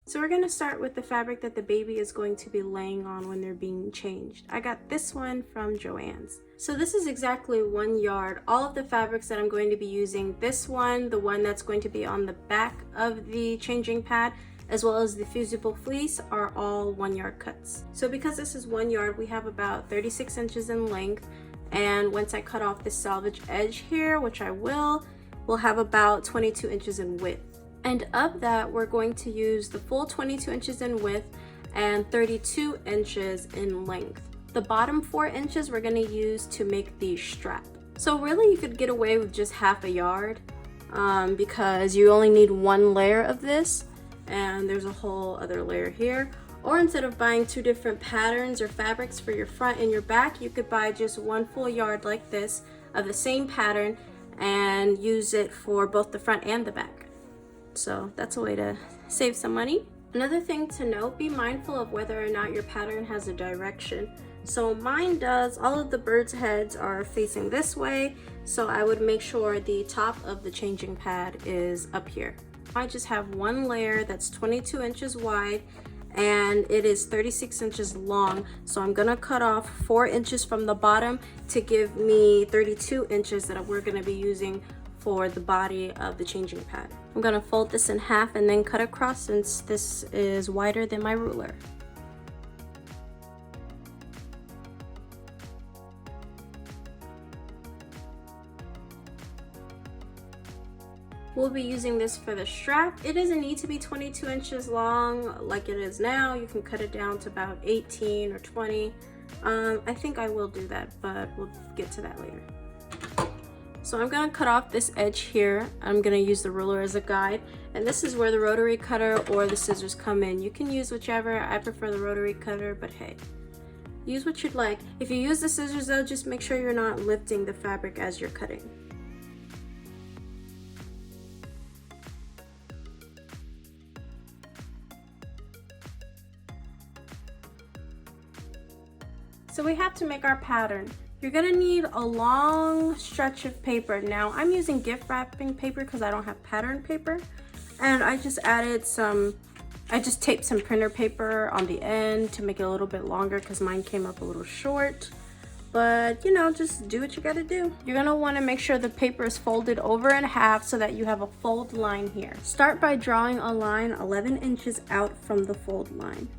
So we're going to start with the fabric that the baby is going to be laying on when they're being changed. I got this one from Joann's. So this is exactly 1 yard. All of the fabrics that I'm going to be using, this one, the one that's going to be on the back of the changing pad, as well as the fusible fleece, are all 1 yard cuts. So because this is 1 yard, we have about 36 inches in length. And once I cut off the salvage edge here, which I will, we'll have about 22 inches in width. And of that, we're going to use the full 22 inches in width and 32 inches in length. The bottom 4 inches we're going to use to make the strap. So really you could get away with just half a yard because you only need 1 layer of this, and there's a whole other layer here. Or instead of buying 2 different patterns or fabrics for your front and your back, you could buy just 1 full yard like this of the same pattern and use it for both the front and the back. So that's a way to save some money. Another thing to note, be mindful of whether or not your pattern has a direction. So mine does. All of the birds' heads are facing this way, so I would make sure the top of the changing pad is up here. I just have 1 layer that's 22 inches wide and it is 36 inches long, so I'm gonna cut off 4 inches from the bottom to give me 32 inches that we're gonna be using for the body of the changing pad. I'm gonna fold this in half and then cut across since this is wider than my ruler. We'll be using this for the strap. It doesn't need to be 22 inches long like it is now. You can cut it down to about 18 or 20. I think I will do that, but we'll get to that later. So I'm gonna cut off this edge here. I'm gonna use the ruler as a guide, and this is where the rotary cutter or the scissors come in. You can use whichever. I prefer the rotary cutter, but hey, use what you'd like. If you use the scissors though, just make sure you're not lifting the fabric as you're cutting. So we have to make our pattern. You're gonna need a long stretch of paper. Now I'm using gift wrapping paper because I don't have pattern paper. And I just taped some printer paper on the end to make it a little bit longer because mine came up a little short. But you know, just do what you gotta do. You're gonna wanna make sure the paper is folded over in half so that you have a fold line here. Start by drawing a line 11 inches out from the fold line.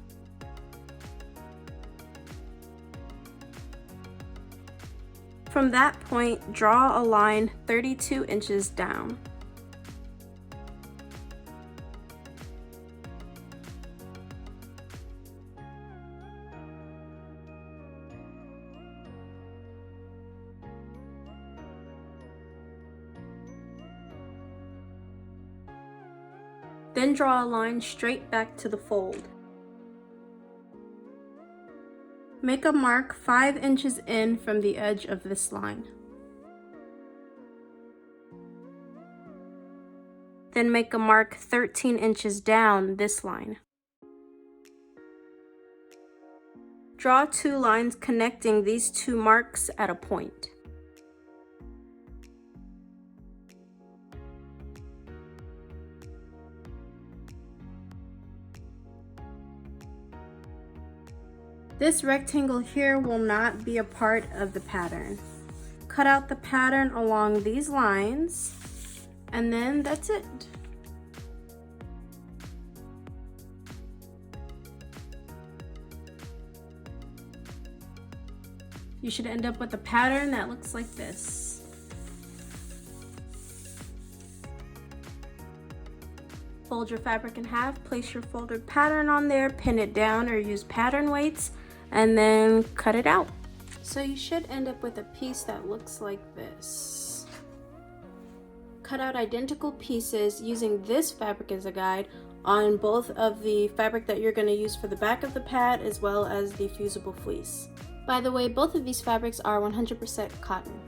From that point, draw a line 32 inches down. Then draw a line straight back to the fold. Make a mark 5 inches in from the edge of this line. Then make a mark 13 inches down this line. Draw 2 lines connecting these 2 marks at a point. This rectangle here will not be a part of the pattern. Cut out the pattern along these lines, and then that's it. You should end up with a pattern that looks like this. Fold your fabric in half, place your folded pattern on there, pin it down or use pattern weights, and then cut it out. So you should end up with a piece that looks like this. Cut out identical pieces using this fabric as a guide on both of the fabric that you're going to use for the back of the pad as well as the fusible fleece. By the way, both of these fabrics are 100% cotton.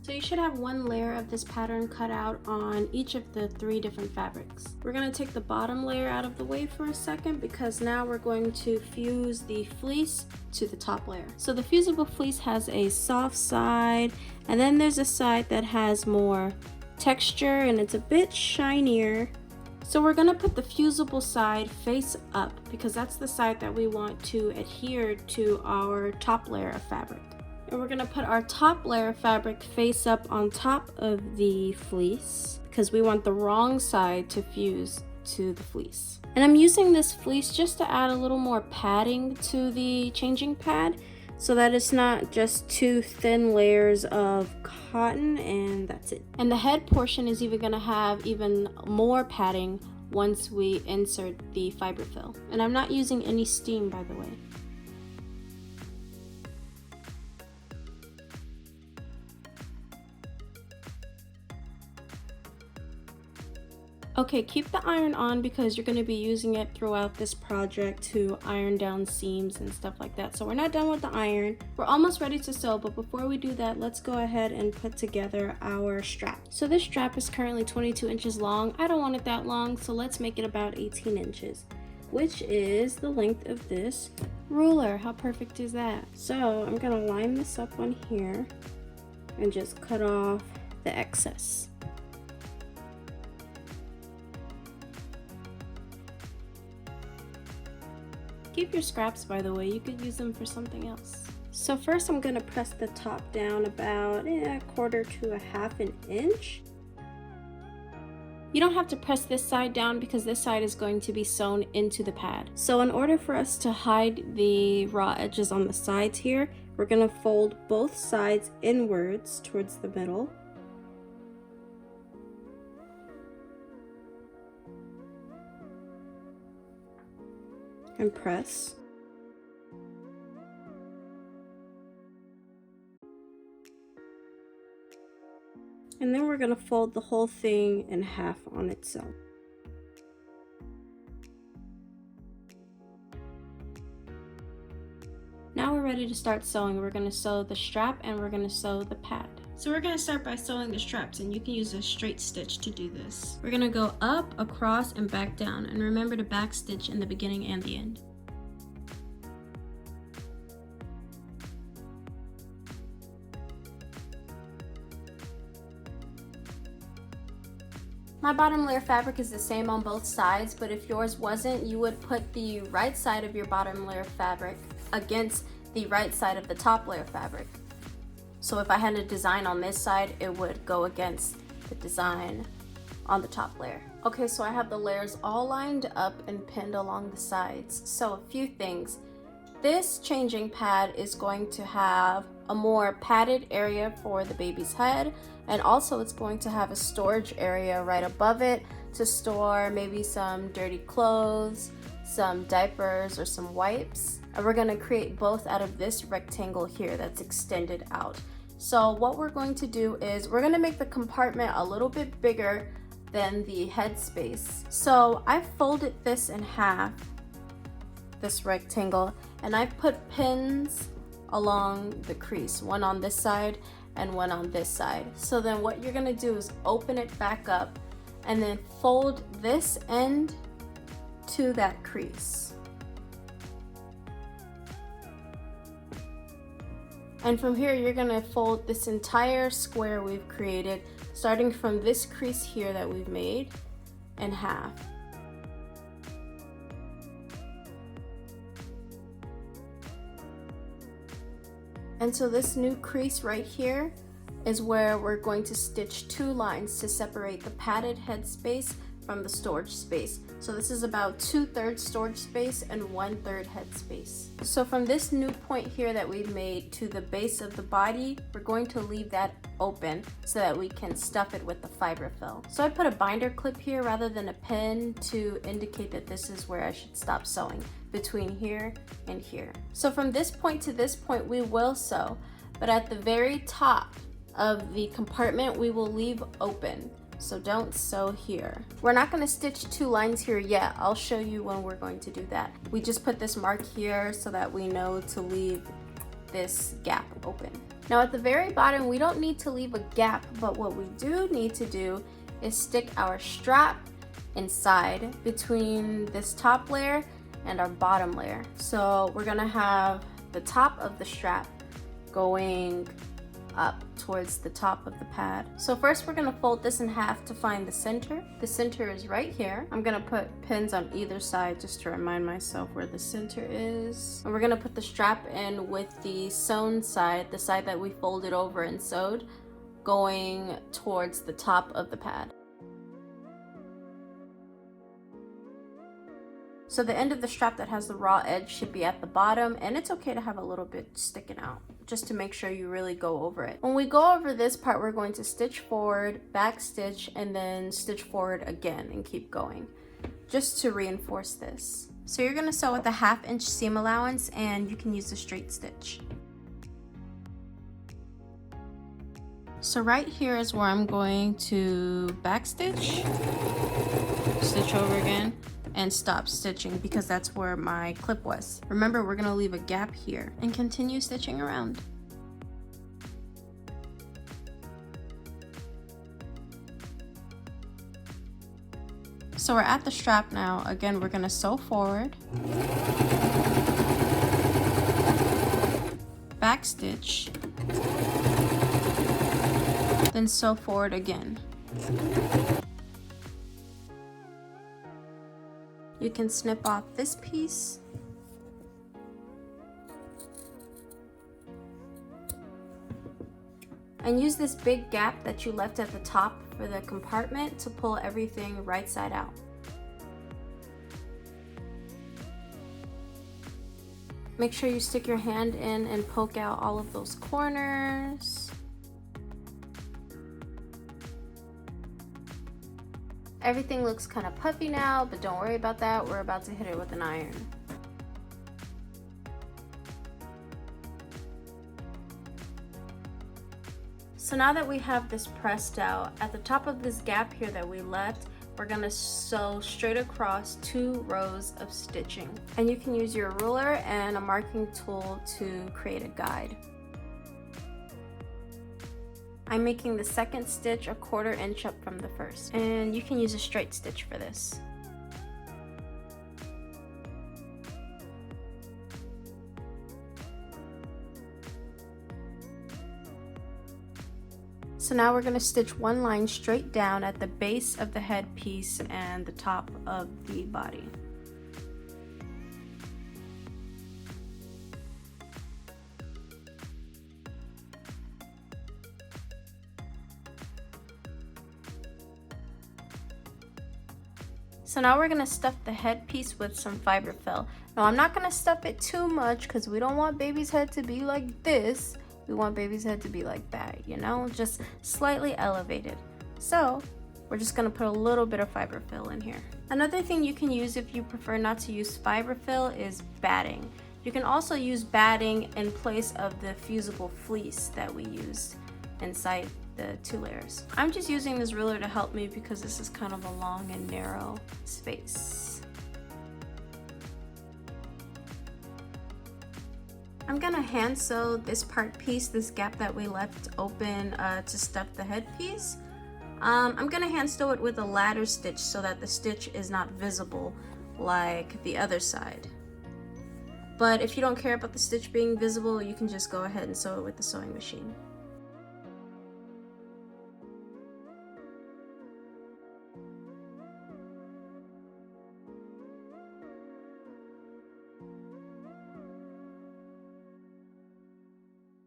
So you should have one layer of this pattern cut out on each of the 3 different fabrics. We're going to take the bottom layer out of the way for a second because now we're going to fuse the fleece to the top layer. So the fusible fleece has a soft side, and then there's a side that has more texture and it's a bit shinier. So we're going to put the fusible side face up because that's the side that we want to adhere to our top layer of fabric. And we're going to put our top layer of fabric face up on top of the fleece because we want the wrong side to fuse to the fleece. And I'm using this fleece just to add a little more padding to the changing pad so that it's not just 2 thin layers of cotton and that's it. And the head portion is even going to have even more padding once we insert the fiber fill. And I'm not using any steam, by the way. Okay, keep the iron on because you're going to be using it throughout this project to iron down seams and stuff like that. So we're not done with the iron. We're almost ready to sew, but before we do that, let's go ahead and put together our strap. So this strap is currently 22 inches long. I don't want it that long, so let's make it about 18 inches, which is the length of this ruler. How perfect is that? So I'm going to line this up on here and just cut off the excess. Keep your scraps, by the way, you could use them for something else. So first I'm going to press the top down about 1/4 to 1/2 inch. You don't have to press this side down because this side is going to be sewn into the pad. So in order for us to hide the raw edges on the sides here, we're going to fold both sides inwards towards the middle. And press. And then we're going to fold the whole thing in half on itself. Now we're ready to start sewing. We're going to sew the strap and we're going to sew the pad. So we're going to start by sewing the straps, and you can use a straight stitch to do this. We're going to go up, across, and back down, and remember to back stitch in the beginning and the end. My bottom layer fabric is the same on both sides, but if yours wasn't, you would put the right side of your bottom layer fabric against the right side of the top layer fabric. So if I had a design on this side, it would go against the design on the top layer. Okay, so I have the layers all lined up and pinned along the sides. So a few things. This changing pad is going to have a more padded area for the baby's head, and also it's going to have a storage area right above it to store maybe some dirty clothes, some diapers, or some wipes. And we're going to create both out of this rectangle here that's extended out. So what we're going to do is we're going to make the compartment a little bit bigger than the head space. So I folded this in half, this rectangle, and I put pins along the crease, one on this side and one on this side. So then what you're going to do is open it back up and then fold this end to that crease. And from here, you're going to fold this entire square we've created, starting from this crease here that we've made, in half. And so this new crease right here is where we're going to stitch 2 lines to separate the padded head space from the storage space. So this is about 2/3 storage space and 1/3 head space. So from this new point here that we've made to the base of the body, we're going to leave that open so that we can stuff it with the fiber fill. So I put a binder clip here rather than a pin to indicate that this is where I should stop sewing, between here and here. So from this point to this point we will sew, but at the very top of the compartment we will leave open. So don't sew here. We're not going to stitch 2 lines here yet. I'll show you when we're going to do that. We just put this mark here so that we know to leave this gap open. Now at the very bottom, we don't need to leave a gap, but what we do need to do is stick our strap inside between this top layer and our bottom layer. So we're gonna have the top of the strap going up towards the top of the pad. So first we're gonna fold this in half to find the center. The center is right here. I'm gonna put pins on either side just to remind myself where the center is. And we're gonna put the strap in with the sewn side, the side that we folded over and sewed, going towards the top of the pad. So the end of the strap that has the raw edge should be at the bottom, and it's okay to have a little bit sticking out just to make sure you really go over it. When we go over this part, we're going to stitch forward, back stitch, and then stitch forward again and keep going just to reinforce this. So you're gonna sew with a 1/2 inch seam allowance, and you can use a straight stitch. So right here is where I'm going to back stitch, stitch over again, and stop stitching because that's where my clip was. Remember, we're gonna leave a gap here and continue stitching around. So we're at the strap now. Again, we're gonna sew forward, back stitch, then sew forward again. You can snip off this piece and use this big gap that you left at the top for the compartment to pull everything right side out. Make sure you stick your hand in and poke out all of those corners. Everything looks kind of puffy now, but don't worry about that. We're about to hit it with an iron. So now that we have this pressed out, at the top of this gap here that we left, we're gonna sew straight across 2 rows of stitching. And you can use your ruler and a marking tool to create a guide. I'm making the second stitch 1/4 inch up from the first, and you can use a straight stitch for this. So now we're going to stitch 1 line straight down at the base of the headpiece and the top of the body. So now we're gonna stuff the headpiece with some fiberfill. Now I'm not gonna stuff it too much because we don't want baby's head to be like this. We want baby's head to be like that, you know, just slightly elevated. So we're just gonna put a little bit of fiberfill in here. Another thing you can use if you prefer not to use fiberfill is batting. You can also use batting in place of the fusible fleece that we used inside the 2 layers. I'm just using this ruler to help me because this is kind of a long and narrow space. I'm gonna hand sew this part piece, this gap that we left open to stuff the headpiece. I'm gonna hand sew it with a ladder stitch so that the stitch is not visible like the other side. But if you don't care about the stitch being visible, you can just go ahead and sew it with the sewing machine.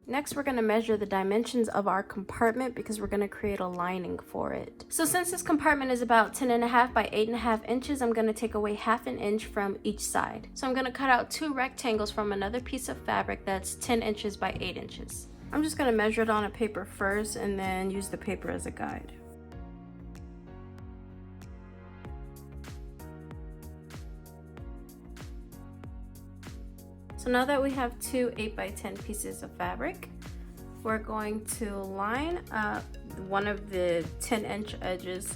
Next, we're going to measure the dimensions of our compartment because we're going to create a lining for it. So since this compartment is about 10.5 by 8.5 inches, I'm going to take away 1/2 inch from each side. So I'm going to cut out 2 rectangles from another piece of fabric that's 10 inches by 8 inches. I'm just going to measure it on a paper first and then use the paper as a guide. So now that we have 2 8 by 10 pieces of fabric, we're going to line up one of the 10-inch edges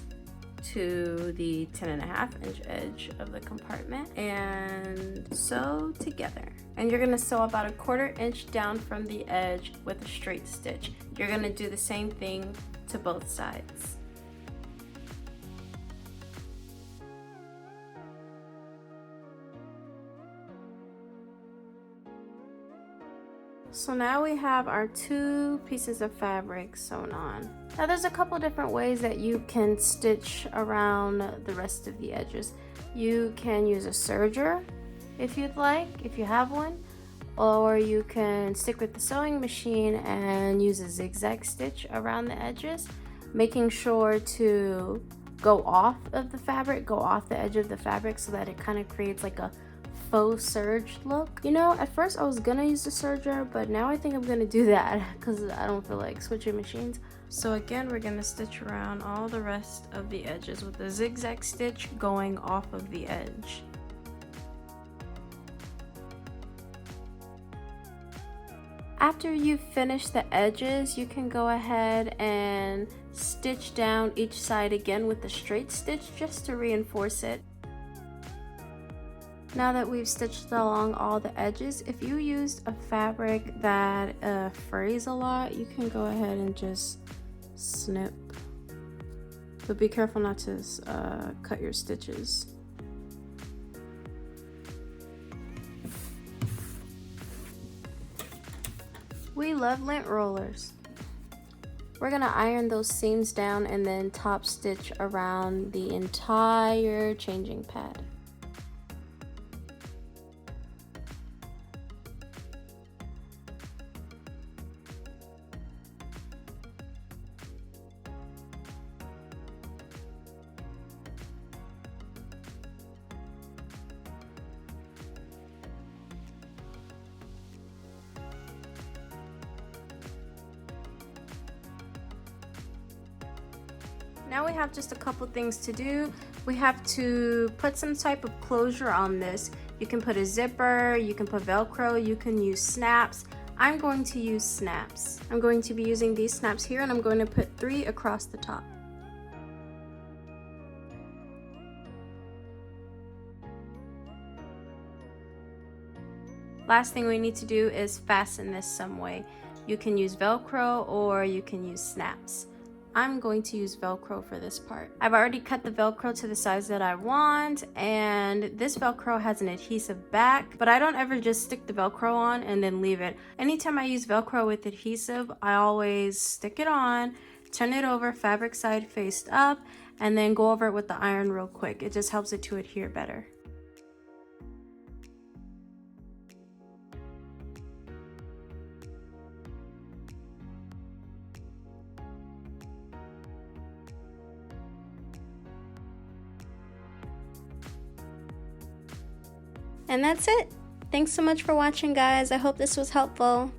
to the 10.5-inch edge of the compartment and sew together. And you're gonna sew about 1/4 inch down from the edge with a straight stitch. You're gonna do the same thing to both sides. So now we have our 2 pieces of fabric sewn on. Now there's a couple different ways that you can stitch around the rest of the edges. You can use a serger if you'd like, if you have one, or you can stick with the sewing machine and use a zigzag stitch around the edges, making sure to go off of the fabric, go off the edge of the fabric so that it kind of creates like a faux serge look. You know, at first I was gonna use the serger, but now I think I'm gonna do that because I don't feel like switching machines. So again, we're gonna stitch around all the rest of the edges with a zigzag stitch going off of the edge. After you finish the edges, you can go ahead and stitch down each side again with a straight stitch just to reinforce it. Now that we've stitched along all the edges, if you used a fabric that frays a lot, you can go ahead and just snip. But be careful not to cut your stitches. We love lint rollers. We're gonna iron those seams down and then top stitch around the entire changing pad. Now we have just a couple things to do. We have to put some type of closure on this. You can put a zipper, you can put Velcro, you can use snaps. I'm going to use snaps. I'm going to be using these snaps here and I'm going to put 3 across the top. Last thing we need to do is fasten this some way. You can use Velcro or you can use snaps. I'm going to use Velcro for this part. I've already cut the Velcro to the size that I want, and this Velcro has an adhesive back, but I don't ever just stick the Velcro on and then leave it. Anytime I use Velcro with adhesive, I always stick it on, turn it over fabric side faced up, and then go over it with the iron real quick. It just helps it to adhere better. And that's it. Thanks so much for watching, guys. I hope this was helpful.